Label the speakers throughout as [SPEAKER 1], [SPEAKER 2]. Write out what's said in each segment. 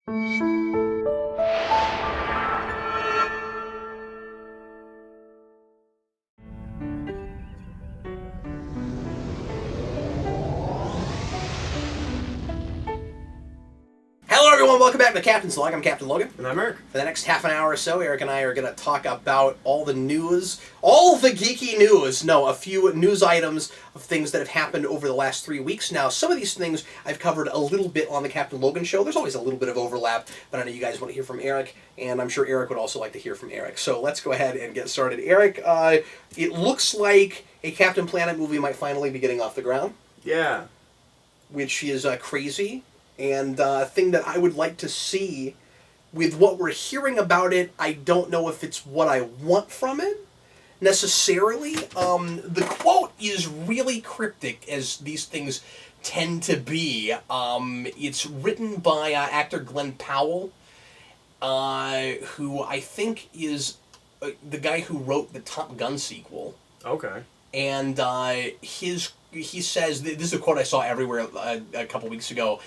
[SPEAKER 1] Hello everyone, welcome back to Captain's Log. I'm Captain Logan.
[SPEAKER 2] And I'm Eric.
[SPEAKER 1] For the next half an hour or so, Eric and I are going to talk about all the news, all the geeky news. No, a few news items of things that have happened over the last 3 weeks now. Some of these things I've covered a little bit on the Captain Logan show. There's always a little bit of overlap, but I know you guys want to hear from Eric, and I'm sure Eric would also like to hear from Eric. So let's go ahead and get started. Eric, it looks like a Captain Planet movie might finally be getting off the ground.
[SPEAKER 2] Yeah.
[SPEAKER 1] Which is crazy. And a thing that I would like to see with what we're hearing about it, I don't know if it's what I want from it necessarily. The quote is really cryptic, as these things tend to be. It's written by actor Glenn Powell, who I think is the guy who wrote the Top Gun sequel.
[SPEAKER 2] Okay.
[SPEAKER 1] And he says, this is a quote I saw everywhere a couple weeks ago,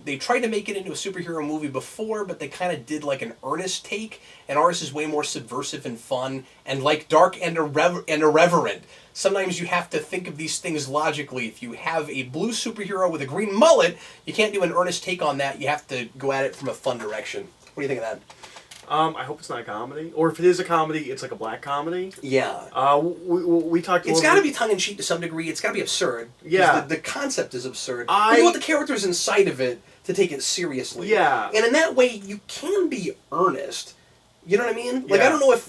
[SPEAKER 1] they tried to make it into a superhero movie before, but they kind of did like an earnest take, and ours is way more subversive and fun, and like dark and irreverent. Sometimes you have to think of these things logically. If you have a blue superhero with a green mullet, you can't do an earnest take on that. You have to go at it from a fun direction. What do you think of that?
[SPEAKER 2] I hope it's not a comedy. Or if it is a comedy, it's like a black comedy.
[SPEAKER 1] Yeah.
[SPEAKER 2] We talked a
[SPEAKER 1] It's
[SPEAKER 2] little
[SPEAKER 1] got to
[SPEAKER 2] bit...
[SPEAKER 1] be tongue-in-cheek to some degree. It's got to be absurd.
[SPEAKER 2] Yeah.
[SPEAKER 1] The concept is absurd. But you want the characters inside of it to take it seriously.
[SPEAKER 2] Yeah.
[SPEAKER 1] And in that way, you can be earnest. You know what I mean? Like,
[SPEAKER 2] Yeah.
[SPEAKER 1] I don't know if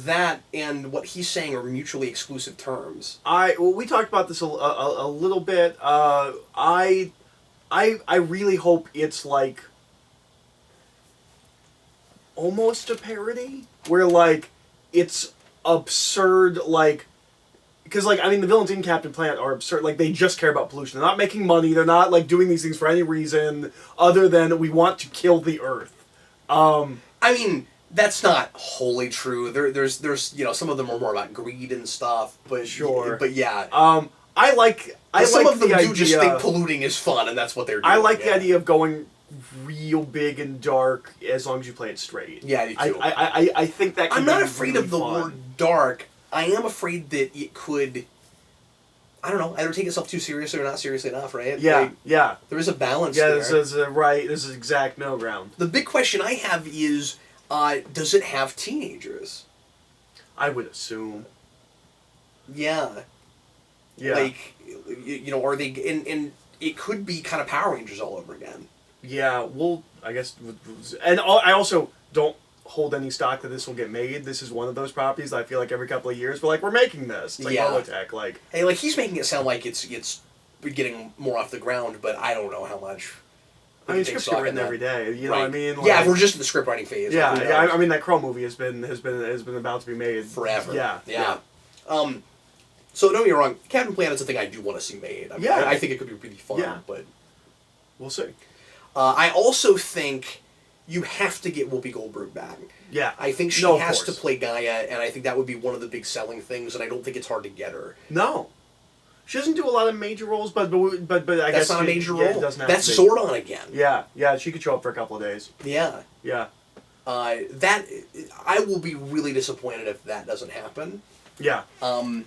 [SPEAKER 1] that and what he's saying are mutually exclusive terms.
[SPEAKER 2] We talked about this a little bit. I really hope it's like... almost a parody, where like it's absurd, like, because like I mean the villains in Captain Planet are absurd, like they just care about pollution. They're not making money. They're not like doing these things for any reason other than we want to kill the Earth.
[SPEAKER 1] I mean, that's not wholly true. There's some of them are more about greed and stuff, but
[SPEAKER 2] sure,
[SPEAKER 1] but yeah.
[SPEAKER 2] I like
[SPEAKER 1] some of them
[SPEAKER 2] the
[SPEAKER 1] do
[SPEAKER 2] idea,
[SPEAKER 1] just think polluting is fun, and that's what they're doing.
[SPEAKER 2] I like the idea of going real big and dark as long as you play it straight.
[SPEAKER 1] Yeah, I do too.
[SPEAKER 2] I think that can
[SPEAKER 1] I'm not
[SPEAKER 2] be
[SPEAKER 1] afraid
[SPEAKER 2] really
[SPEAKER 1] of the
[SPEAKER 2] fun.
[SPEAKER 1] word dark. I am afraid that it could, I don't know, either take itself too seriously or not seriously enough, right?
[SPEAKER 2] Yeah,
[SPEAKER 1] like,
[SPEAKER 2] yeah.
[SPEAKER 1] There is a balance
[SPEAKER 2] yeah,
[SPEAKER 1] there.
[SPEAKER 2] This is exact middle ground.
[SPEAKER 1] The big question I have is, does it have teenagers?
[SPEAKER 2] I would assume.
[SPEAKER 1] Yeah.
[SPEAKER 2] Yeah.
[SPEAKER 1] Like, are they, and it could be kind of Power Rangers all over again.
[SPEAKER 2] Yeah, well, I guess, and I also don't hold any stock that this will get made. This is one of those properties that I feel like every couple of years we're making this. It's like Holotech, like.
[SPEAKER 1] Hey, like he's making it sound like it's getting more off the ground, but I don't know how much.
[SPEAKER 2] I mean, scripts get written every day. You know what I mean? Like,
[SPEAKER 1] yeah, we're just in the script writing phase.
[SPEAKER 2] Yeah, yeah. I mean, that Crow movie has been about to be made
[SPEAKER 1] forever.
[SPEAKER 2] Yeah.
[SPEAKER 1] So don't get me wrong, Captain Planet's a thing I do want to see made. I mean,
[SPEAKER 2] yeah.
[SPEAKER 1] I think it could be pretty fun, but
[SPEAKER 2] we'll see.
[SPEAKER 1] I also think you have to get Whoopi Goldberg back.
[SPEAKER 2] Yeah.
[SPEAKER 1] I think she has to play Gaia, and I think that would be one of the big selling things, and I don't think it's hard to get her.
[SPEAKER 2] No. She doesn't do a lot of major roles, but I guess...
[SPEAKER 1] That's not a major role.
[SPEAKER 2] It doesn't have
[SPEAKER 1] That's
[SPEAKER 2] to be.
[SPEAKER 1] Zordon again.
[SPEAKER 2] Yeah, she could show up for a couple of days.
[SPEAKER 1] Yeah.
[SPEAKER 2] Yeah.
[SPEAKER 1] That, I will be really disappointed if that doesn't happen.
[SPEAKER 2] Yeah.
[SPEAKER 1] And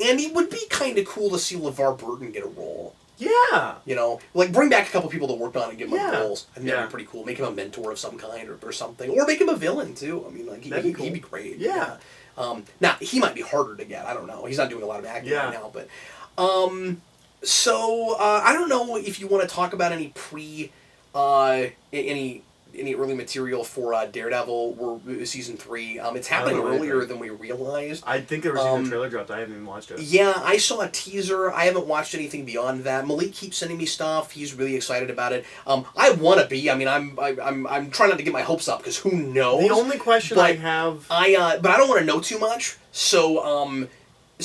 [SPEAKER 1] it would be kind of cool to see LeVar Burton get a role.
[SPEAKER 2] Yeah.
[SPEAKER 1] Like bring back a couple people that worked on it and give them roles. I think that'd be pretty cool. Make him a mentor of some kind or something. Or make him a villain, too. I mean, like, he'd be great.
[SPEAKER 2] Yeah.
[SPEAKER 1] Now, he might be harder to get. I don't know. He's not doing a lot of acting right now. But, I don't know if you want to talk about any any early material for Daredevil season 3. It's happening earlier than we realized.
[SPEAKER 2] I think there was even a trailer dropped. I haven't even watched it.
[SPEAKER 1] Yeah, I saw a teaser. I haven't watched anything beyond that. Malik keeps sending me stuff. He's really excited about it. I want to be. I mean, I'm trying not to get my hopes up because who knows.
[SPEAKER 2] The only question I have,
[SPEAKER 1] but I don't want to know too much. So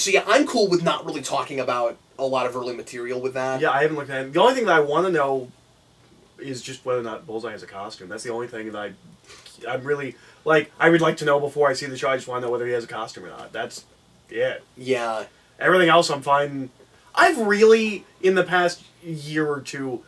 [SPEAKER 1] yeah, I'm cool with not really talking about a lot of early material with that.
[SPEAKER 2] Yeah, I haven't looked at it. The only thing that I want to know is just whether or not Bullseye has a costume. That's the only thing that I'm really, like, I would like to know before I see the show. I just want to know whether he has a costume or not. That's it.
[SPEAKER 1] Yeah.
[SPEAKER 2] Everything else I'm fine. I've really, in the past year or two,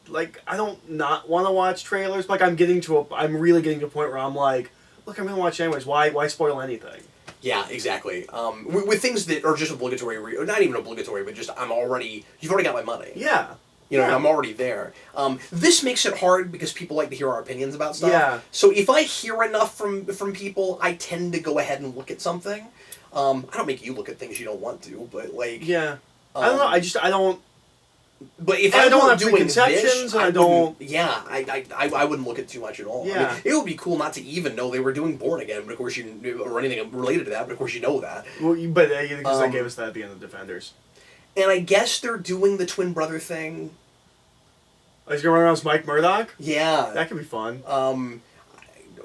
[SPEAKER 2] like, I don't not want to watch trailers. Like, I'm really getting to a point where I'm like, look, I'm gonna watch anyways. Why spoil anything?
[SPEAKER 1] Yeah, exactly. With things that are just obligatory, or not even obligatory, but just you've already got my money.
[SPEAKER 2] Yeah.
[SPEAKER 1] You know, I'm already there. This makes it hard because people like to hear our opinions about stuff.
[SPEAKER 2] Yeah.
[SPEAKER 1] So if I hear enough from people, I tend to go ahead and look at something. I don't make you look at things you don't want to, but like...
[SPEAKER 2] Yeah. I don't know. I don't...
[SPEAKER 1] But if
[SPEAKER 2] I don't
[SPEAKER 1] were
[SPEAKER 2] have
[SPEAKER 1] doing
[SPEAKER 2] preconceptions,
[SPEAKER 1] this,
[SPEAKER 2] and I don't...
[SPEAKER 1] Yeah, I wouldn't look at too much at all.
[SPEAKER 2] Yeah.
[SPEAKER 1] I mean, it would be cool not to even know they were doing Born Again, but of course or anything related to that, but of course you know that.
[SPEAKER 2] Well, but because they gave us that at the end of Defenders.
[SPEAKER 1] And I guess they're doing the twin brother thing.
[SPEAKER 2] Oh, he's gonna run around as Mike Murdock?
[SPEAKER 1] Yeah.
[SPEAKER 2] That could be fun.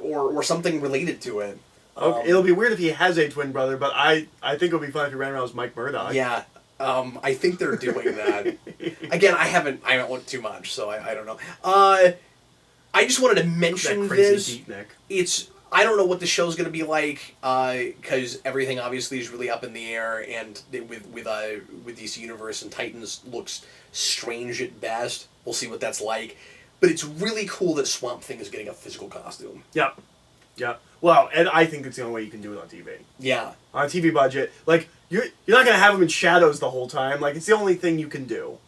[SPEAKER 1] Or something related to it.
[SPEAKER 2] Okay. It'll be weird if he has a twin brother, but I think it'll be fun if he ran around as Mike Murdock.
[SPEAKER 1] Yeah. I think they're doing that. Again, I haven't looked too much, so I don't know. I just wanted to mention
[SPEAKER 2] that crazy
[SPEAKER 1] this.
[SPEAKER 2] beatnik.
[SPEAKER 1] I don't know what the show's going to be like, because everything obviously is really up in the air, and with DC Universe and Titans looks strange at best. We'll see what that's like. But it's really cool that Swamp Thing is getting a physical costume.
[SPEAKER 2] Yep. Yep. Well, and I think it's the only way you can do it on TV.
[SPEAKER 1] Yeah.
[SPEAKER 2] On a TV budget. Like, you're not going to have him in shadows the whole time. Like, it's the only thing you can do.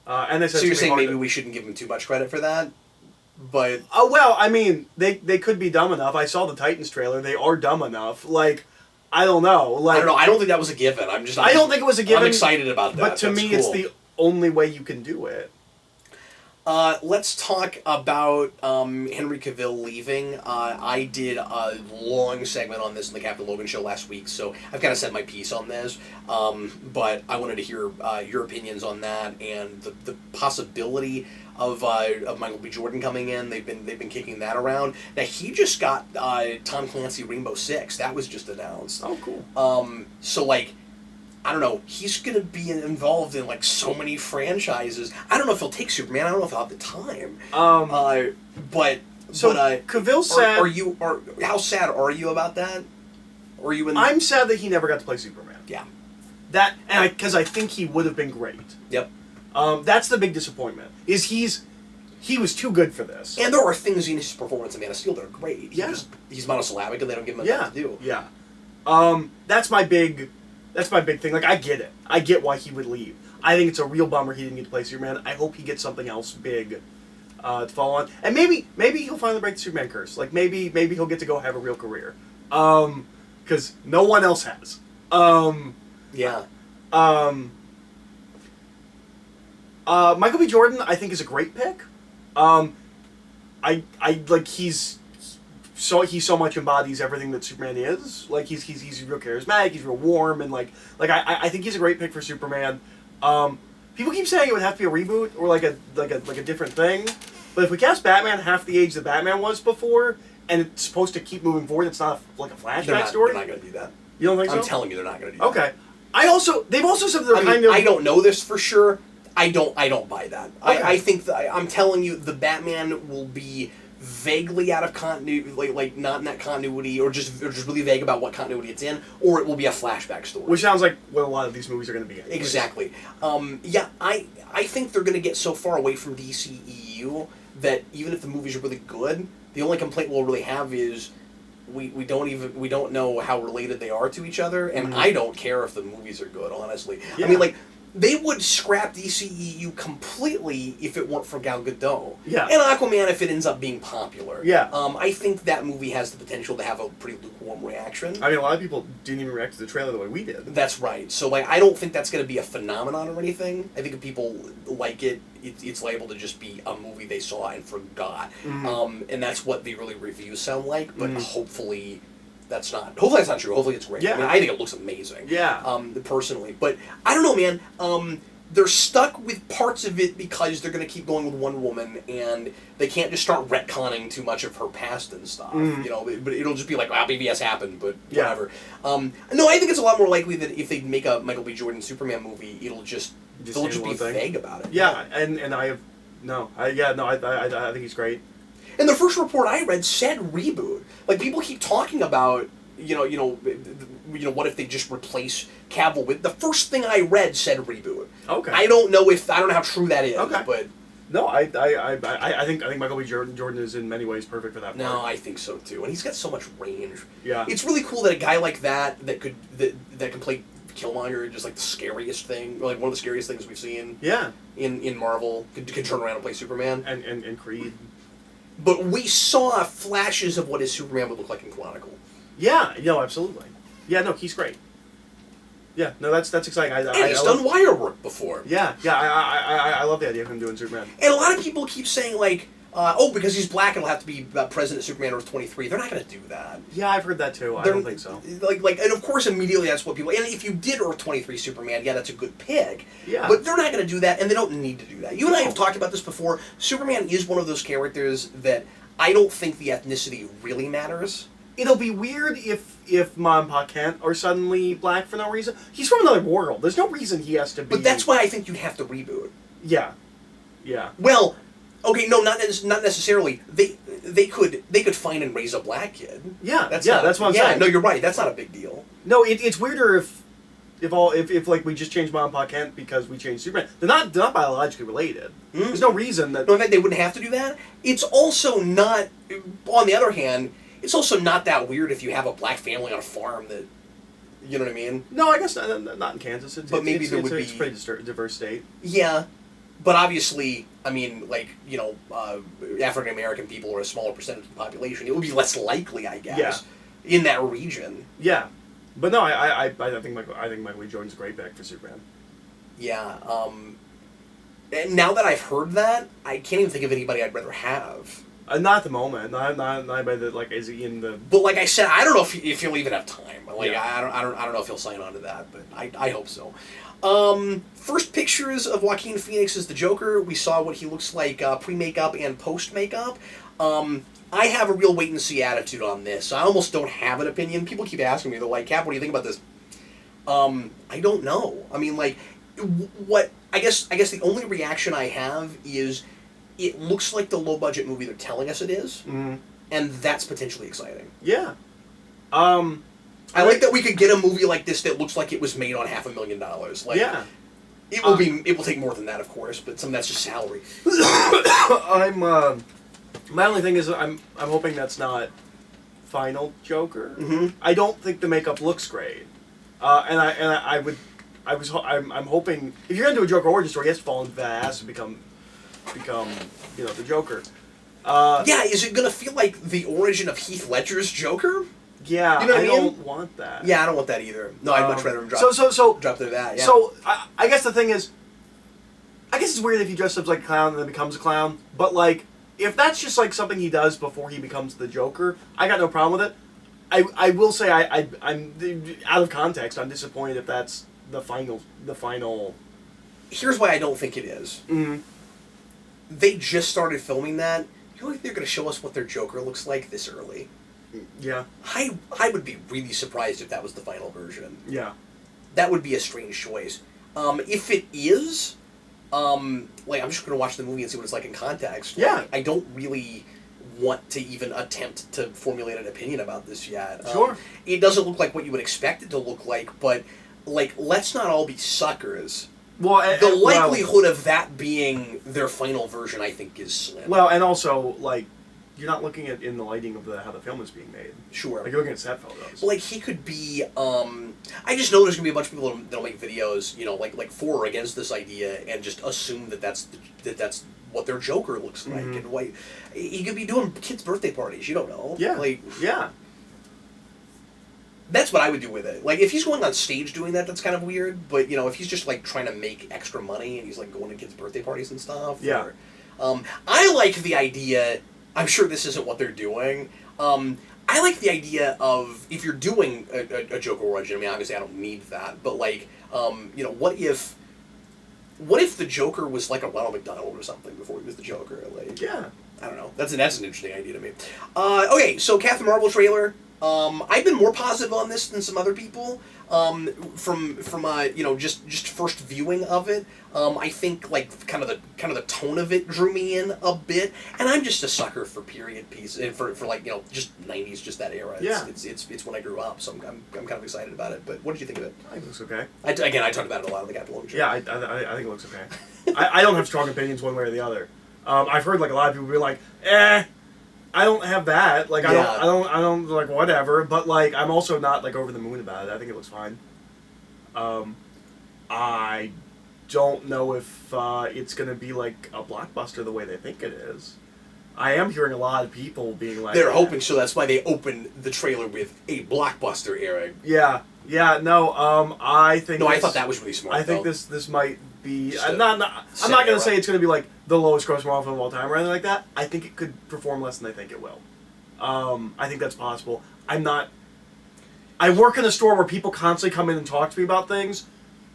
[SPEAKER 2] And they said
[SPEAKER 1] so you're saying maybe we shouldn't give him too much credit for that? But...
[SPEAKER 2] Oh, well, I mean, they could be dumb enough. I saw the Titans trailer. They are dumb enough. Like, I don't know. Like,
[SPEAKER 1] I don't know. I don't think that was a given.
[SPEAKER 2] I don't think it was a given.
[SPEAKER 1] I'm excited about that.
[SPEAKER 2] But to me,
[SPEAKER 1] cool.
[SPEAKER 2] It's the only way you can do it.
[SPEAKER 1] Let's talk about Henry Cavill leaving. I did a long segment on this in the Captain Logan show last week, so I've kind of said my piece on this. But I wanted to hear your opinions on that and the possibility of Michael B. Jordan coming in. They've been kicking that around. Now he just got Tom Clancy Rainbow Six. That was just announced.
[SPEAKER 2] Oh, cool.
[SPEAKER 1] So like, I don't know. He's gonna be involved in like so many franchises. I don't know if he'll take Superman. I don't know if he'll have the time.
[SPEAKER 2] Cavill said,
[SPEAKER 1] how sad are you about that? Or are you in?
[SPEAKER 2] I'm sad that he never got to play Superman.
[SPEAKER 1] Yeah.
[SPEAKER 2] Because I think he would have been great.
[SPEAKER 1] Yep.
[SPEAKER 2] That's the big disappointment. He was too good for this.
[SPEAKER 1] And there are things in his performance in Man of Steel that are great.
[SPEAKER 2] Yeah.
[SPEAKER 1] He's monosyllabic and they don't give him enough to do.
[SPEAKER 2] Yeah. That's my big thing. Like, I get it. I get why he would leave. I think it's a real bummer he didn't get to play Superman. I hope he gets something else big to follow on. And maybe he'll finally break the Superman curse. Like, maybe he'll get to go have a real career. Because no one else has.
[SPEAKER 1] Yeah.
[SPEAKER 2] Michael B. Jordan, I think, is a great pick. I like he so much embodies everything that Superman is. Like he's real charismatic, he's real warm, and like I think he's a great pick for Superman. People keep saying it would have to be a reboot or like a different thing, but if we cast Batman half the age that Batman was before, and it's supposed to keep moving forward, it's not like a flashback story.
[SPEAKER 1] They're not going to do that.
[SPEAKER 2] You don't think so?
[SPEAKER 1] I'm telling you, they're not going to do that.
[SPEAKER 2] Okay. They've also said they're kind of.
[SPEAKER 1] I don't know this for sure. I don't buy that.
[SPEAKER 2] Okay.
[SPEAKER 1] I think that I'm telling you, the Batman will be vaguely out of continuity, like not in that continuity, or just really vague about what continuity it's in, or it will be a flashback story.
[SPEAKER 2] Which sounds like what a lot of these movies are going to be. Anyways.
[SPEAKER 1] Exactly. Yeah, I think they're going to get so far away from DCEU that even if the movies are really good, the only complaint we'll really have is we don't know how related they are to each other, and I don't care if the movies are good, honestly. Yeah. I mean, like, they would scrap DCEU completely if it weren't for Gal Gadot.
[SPEAKER 2] Yeah.
[SPEAKER 1] And Aquaman if it ends up being popular.
[SPEAKER 2] Yeah.
[SPEAKER 1] I think that movie has the potential to have a pretty lukewarm reaction.
[SPEAKER 2] I mean, a lot of people didn't even react to the trailer the way we did.
[SPEAKER 1] That's right. So, like, I don't think that's going to be a phenomenon or anything. I think if people like it, it's liable to just be a movie they saw and forgot. Mm-hmm. And that's what the early reviews sound like, but hopefully that's not true. Hopefully it's great.
[SPEAKER 2] Yeah.
[SPEAKER 1] I mean, I think it looks amazing.
[SPEAKER 2] Yeah.
[SPEAKER 1] Personally. But I don't know, man. They're stuck with parts of it because they're going to keep going with Wonder Woman, and they can't just start retconning too much of her past and stuff. You know, but it'll just be like, wow, BVS happened, but whatever. No, I think it's a lot more likely that if they make a Michael B. Jordan Superman movie, they'll just be vague about it.
[SPEAKER 2] Yeah, and I have I think he's great.
[SPEAKER 1] And the first report I read said reboot. Like, people keep talking about, you know, what if they just replace Cavill with... The first thing I read said reboot.
[SPEAKER 2] Okay.
[SPEAKER 1] I don't know how true that is,
[SPEAKER 2] okay.
[SPEAKER 1] but...
[SPEAKER 2] No, I think Michael B. Jordan is in many ways perfect for that part.
[SPEAKER 1] No, I think so too, and he's got so much range.
[SPEAKER 2] Yeah,
[SPEAKER 1] it's really cool that a guy like that can play Killmonger, just like the scariest thing, like one of the scariest things we've seen.
[SPEAKER 2] Yeah.
[SPEAKER 1] In Marvel, could turn around and play Superman.
[SPEAKER 2] And Creed.
[SPEAKER 1] But we saw flashes of what his Superman would look like in Chronicle.
[SPEAKER 2] Yeah, no, absolutely. Yeah, no, he's great. Yeah, no, that's exciting.
[SPEAKER 1] He's done wire work before.
[SPEAKER 2] Yeah, I love the idea of him doing Superman.
[SPEAKER 1] And a lot of people keep saying, like, because he's black, it'll have to be President Superman Earth 23. They're not going to do that.
[SPEAKER 2] Yeah, I've heard that too. I don't think so.
[SPEAKER 1] And of course, immediately that's what people. And if you did Earth 23 Superman, yeah, that's a good pick.
[SPEAKER 2] Yeah.
[SPEAKER 1] But they're not going to do that, and they don't need to do that. You and I have talked about this before. Superman is one of those characters that I don't think the ethnicity really matters.
[SPEAKER 2] It'll be weird if Mom and Pa Kent are suddenly black for no reason. He's from another world. There's no reason he has to be.
[SPEAKER 1] But that's why I think you'd have to reboot.
[SPEAKER 2] Yeah. Yeah.
[SPEAKER 1] Well, okay, no, not necessarily. They could find and raise a black kid.
[SPEAKER 2] Yeah. That's what I'm saying.
[SPEAKER 1] No, you're right. That's not a big deal.
[SPEAKER 2] No, it's weirder if like we just changed Mom and Pa Kent because we changed Superman. They're not biologically related. Mm-hmm. There's no reason that.
[SPEAKER 1] No, in fact, they wouldn't have to do that. It's also not. On the other hand, it's also not that weird if you have a black family on a farm that. You know what I mean?
[SPEAKER 2] No, I guess not in Kansas.
[SPEAKER 1] But maybe
[SPEAKER 2] it's
[SPEAKER 1] a
[SPEAKER 2] pretty diverse state.
[SPEAKER 1] Yeah, but obviously, I mean, like, African American people are a smaller percentage of the population. It would be less likely, I guess, in that region.
[SPEAKER 2] Yeah, but no, I think Michael B. Jordan's a great pick for Superman.
[SPEAKER 1] Yeah. And now that I've heard that, I can't even think of anybody I'd rather have.
[SPEAKER 2] Not at the moment. Not anybody that like is in the.
[SPEAKER 1] But like I said, I don't know if he'll even have time. Like I don't know if he'll sign on to that, but I hope so. First pictures of Joaquin Phoenix as the Joker. We saw what he looks like pre-makeup and post-makeup. I have a real wait-and-see attitude on this. I almost don't have an opinion. People keep asking me, they're like, Cap, what do you think about this? I don't know. I mean, like, what I guess the only reaction I have is it looks like the low-budget movie they're telling us it is, and that's potentially exciting.
[SPEAKER 2] Yeah.
[SPEAKER 1] I like that we could get a movie like this that looks like it was made on $500,000. Like,
[SPEAKER 2] yeah.
[SPEAKER 1] It will be. It will take more than that, of course, but some of that's just salary.
[SPEAKER 2] My only thing is I'm hoping that's not final Joker.
[SPEAKER 1] Mm-hmm.
[SPEAKER 2] I don't think the makeup looks great, I'm hoping if you're gonna do a Joker origin story, he has to fall into that ass and become the Joker.
[SPEAKER 1] Yeah, is it gonna feel like the origin of Heath Ledger's Joker?
[SPEAKER 2] Yeah,
[SPEAKER 1] you know what I mean?
[SPEAKER 2] don't want that.
[SPEAKER 1] Yeah, I don't want that either. No, I'd much rather him drop. Drop to that. Yeah.
[SPEAKER 2] So I guess the thing is, I guess it's weird if he dresses up like a clown and then becomes a clown. But like, if that's just like something he does before he becomes the Joker, I got no problem with it. I will say I'm out of context. I'm disappointed if that's the final.
[SPEAKER 1] Here's why I don't think it is.
[SPEAKER 2] Mm-hmm.
[SPEAKER 1] They just started filming that. You don't think they're going to show us what their Joker looks like this early?
[SPEAKER 2] Yeah.
[SPEAKER 1] I would be really surprised if that was the final version.
[SPEAKER 2] Yeah.
[SPEAKER 1] That would be a strange choice. If it is, I'm just going to watch the movie and see what it's like in context.
[SPEAKER 2] Yeah.
[SPEAKER 1] Like, I don't really want to even attempt to formulate an opinion about this yet.
[SPEAKER 2] Sure.
[SPEAKER 1] It doesn't look like what you would expect it to look like, but, like, let's not all be suckers.
[SPEAKER 2] Well,
[SPEAKER 1] the likelihood of that being their final version, I think, is slim.
[SPEAKER 2] Well, and also, like, you're not looking at in the lighting of how the film is being made.
[SPEAKER 1] Sure.
[SPEAKER 2] Like, you're looking at set photos.
[SPEAKER 1] Like, he could be, I just know there's going to be a bunch of people that'll make videos, like for or against this idea, and just assume that that's what their Joker looks like.
[SPEAKER 2] Mm-hmm.
[SPEAKER 1] And why he could be doing kids' birthday parties, you don't know.
[SPEAKER 2] Yeah.
[SPEAKER 1] Like,
[SPEAKER 2] yeah.
[SPEAKER 1] That's what I would do with it. Like, if he's going on stage doing that, that's kind of weird. But, if he's just, like, trying to make extra money and he's, like, going to kids' birthday parties and stuff.
[SPEAKER 2] Yeah.
[SPEAKER 1] I like the idea... I'm sure this isn't what they're doing. I like the idea of, if you're doing a Joker origin, I mean, obviously I don't need that, but, like, what if the Joker was like a Ronald McDonald or something before he was the Joker? Like,
[SPEAKER 2] yeah.
[SPEAKER 1] I don't know. That's an interesting idea to me. Okay, so Captain Marvel trailer. I've been more positive on this than some other people. From just first viewing of it. I think like kind of the tone of it drew me in a bit, and I'm just a sucker for period pieces and for like just 90s, just that era. It's when I grew up, so I'm kind of excited about it. But what did you think of it?
[SPEAKER 2] I think it looks okay.
[SPEAKER 1] I talked about it a lot on the Captain Marvel show.
[SPEAKER 2] Yeah, I think it looks okay. I don't have strong opinions one way or the other. I've heard like a lot of people be like, I don't have that. Like I don't like whatever. But like I'm also not like over the moon about it. I think it looks fine. I don't know if it's gonna be like a blockbuster the way they think it is. I am hearing a lot of people being like...
[SPEAKER 1] They're hoping so. That's why they opened the trailer with a blockbuster, Eric.
[SPEAKER 2] Yeah. No, I think...
[SPEAKER 1] No, I thought that was really smart,
[SPEAKER 2] I think this might be... I'm not going to say it's going to be like the lowest gross Marvel film of all time or anything like that. I think it could perform less than I think it will. I think that's possible. I'm not... I work in a store where people constantly come in and talk to me about things.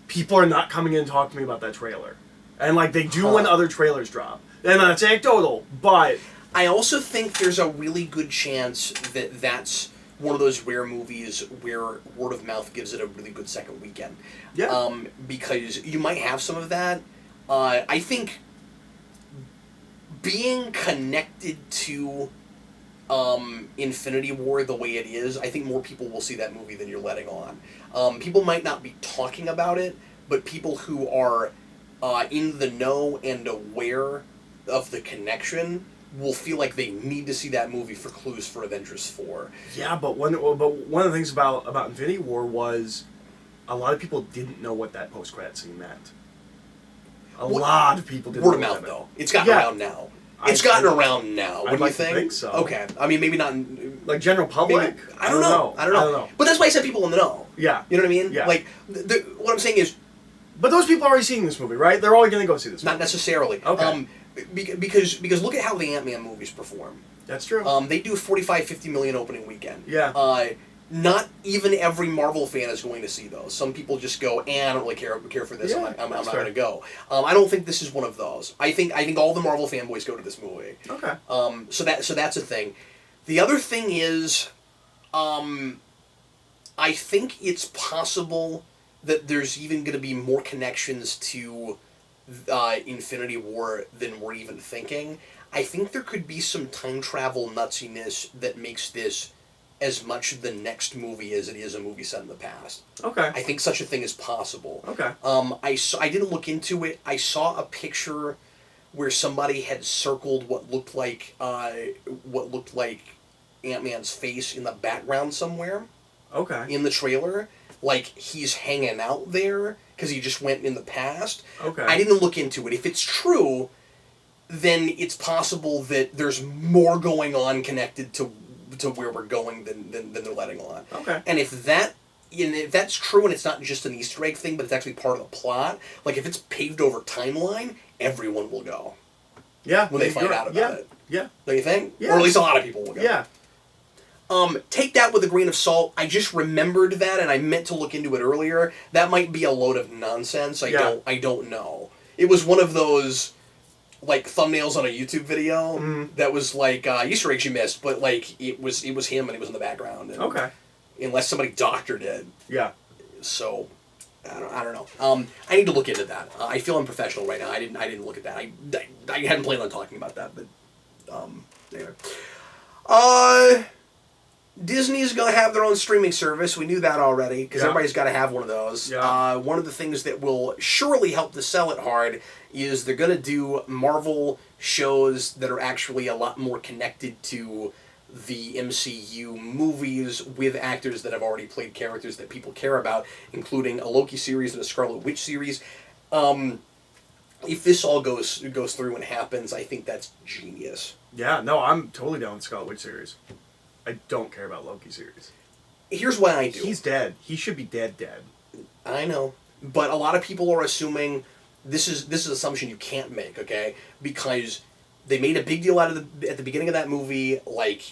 [SPEAKER 2] People are not coming in and talking to me about that trailer. And like they do when other trailers drop. And that's anecdotal, but...
[SPEAKER 1] I also think there's a really good chance that that's one of those rare movies where word of mouth gives it a really good second weekend.
[SPEAKER 2] Yeah.
[SPEAKER 1] Because you might have some of that. I think being connected to Infinity War the way it is, I think more people will see that movie than you're letting on. People might not be talking about it, but people who are in the know and aware of the connection will feel like they need to see that movie for clues for Avengers 4.
[SPEAKER 2] Yeah, but one of the things about Infinity War was a lot of people didn't know what that post-credit scene meant. A lot of people didn't know
[SPEAKER 1] what that meant. Word of mouth, though. It's gotten around now. It's gotten around now. What do you think?
[SPEAKER 2] I think so.
[SPEAKER 1] Okay. I mean, maybe not...
[SPEAKER 2] Like general public?
[SPEAKER 1] Maybe, I don't know. But that's why I said people in the know.
[SPEAKER 2] Yeah.
[SPEAKER 1] You know what I mean?
[SPEAKER 2] Yeah.
[SPEAKER 1] Like, what I'm saying is...
[SPEAKER 2] But those people are already seeing this movie, right? They're all going to go see this movie.
[SPEAKER 1] Not necessarily.
[SPEAKER 2] Okay.
[SPEAKER 1] Because look at how the Ant-Man movies perform.
[SPEAKER 2] That's true.
[SPEAKER 1] They do 45-50 million opening weekend.
[SPEAKER 2] Yeah.
[SPEAKER 1] Not even every Marvel fan is going to see those. Some people just go, I don't really care for this.
[SPEAKER 2] Yeah,
[SPEAKER 1] I'm not going to go. I don't think this is one of those. I think all the Marvel fanboys go to this movie.
[SPEAKER 2] Okay.
[SPEAKER 1] So that's a thing. The other thing is, I think it's possible that there's even going to be more connections to Infinity War than we're even thinking. I think there could be some time travel nutsiness that makes this as much the next movie as it is a movie set in the past.
[SPEAKER 2] Okay.
[SPEAKER 1] I think such a thing is possible.
[SPEAKER 2] Okay.
[SPEAKER 1] I didn't look into it. I saw a picture where somebody had circled what looked like Ant-Man's face in the background somewhere.
[SPEAKER 2] Okay.
[SPEAKER 1] In the trailer, like he's hanging out there because he just went in the past.
[SPEAKER 2] Okay.
[SPEAKER 1] I didn't look into it. If it's true, then it's possible that there's more going on connected to where we're going than they're letting on.
[SPEAKER 2] Okay.
[SPEAKER 1] And if that's true and it's not just an Easter egg thing, but it's actually part of the plot, like if it's paved over timeline, everyone will go.
[SPEAKER 2] Yeah.
[SPEAKER 1] When they find out about it.
[SPEAKER 2] Yeah.
[SPEAKER 1] Don't you think?
[SPEAKER 2] Yeah.
[SPEAKER 1] Or at least a lot of people will go.
[SPEAKER 2] Yeah.
[SPEAKER 1] Take that with a grain of salt. I just remembered that, and I meant to look into it earlier. That might be a load of nonsense. I don't know. It was one of those like thumbnails on a YouTube video that was like Easter eggs you missed, but like it was him and it was in the background. And
[SPEAKER 2] okay.
[SPEAKER 1] Unless somebody doctored it.
[SPEAKER 2] Yeah.
[SPEAKER 1] So I don't know. I need to look into that. I feel unprofessional right now. I didn't look at that. I hadn't planned on talking about that, but anyway. Disney's going to have their own streaming service. We knew that already, because everybody's got to have one of those.
[SPEAKER 2] Yeah.
[SPEAKER 1] One of the things that will surely help to sell it hard is they're going to do Marvel shows that are actually a lot more connected to the MCU movies with actors that have already played characters that people care about, including a Loki series and a Scarlet Witch series. If this all goes through and happens, I think that's genius.
[SPEAKER 2] Yeah, no, I'm totally down with the Scarlet Witch series. I don't care about Loki series.
[SPEAKER 1] Here's why I do.
[SPEAKER 2] He's dead. He should be dead.
[SPEAKER 1] I know. But a lot of people are assuming this is an assumption you can't make, okay? Because they made a big deal out of at the beginning of that movie, the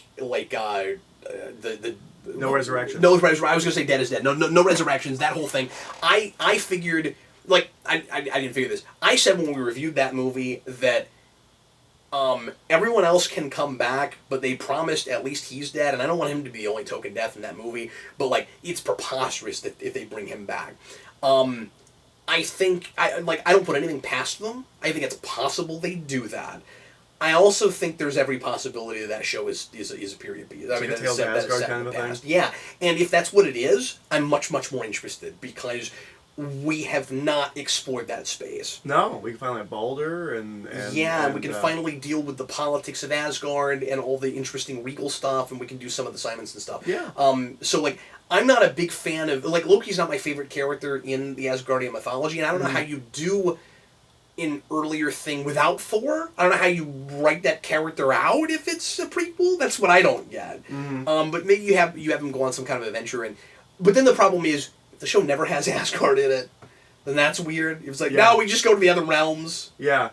[SPEAKER 2] no resurrections.
[SPEAKER 1] No resurrections. I was gonna say dead is dead. No resurrections. That whole thing. I figured I didn't figure this. I said when we reviewed that movie that everyone else can come back, but they promised at least he's dead, and I don't want him to be the only token death in that movie, but like it's preposterous that if they bring him back. I think I don't put anything past them. I think it's possible they do that. I also think there's every possibility that show is a period piece. I mean, that's set in the past. Yeah, and if that's what it is, I'm much more interested, because we have not explored that space.
[SPEAKER 2] No, we can finally have Baldur and
[SPEAKER 1] we can finally deal with the politics of Asgard and all the interesting regal stuff, and we can do some of the Simonson stuff.
[SPEAKER 2] Yeah.
[SPEAKER 1] So like, I'm not a big fan of, like, Loki's not my favorite character in the Asgardian mythology, and I don't know how you do an earlier thing without Thor. I don't know how you write that character out if it's a prequel. That's what I don't get. But maybe you have him go on some kind of adventure, but then the problem is, the show never has Asgard in it, then that's weird. It was like, no, we just go to the other realms.
[SPEAKER 2] Yeah.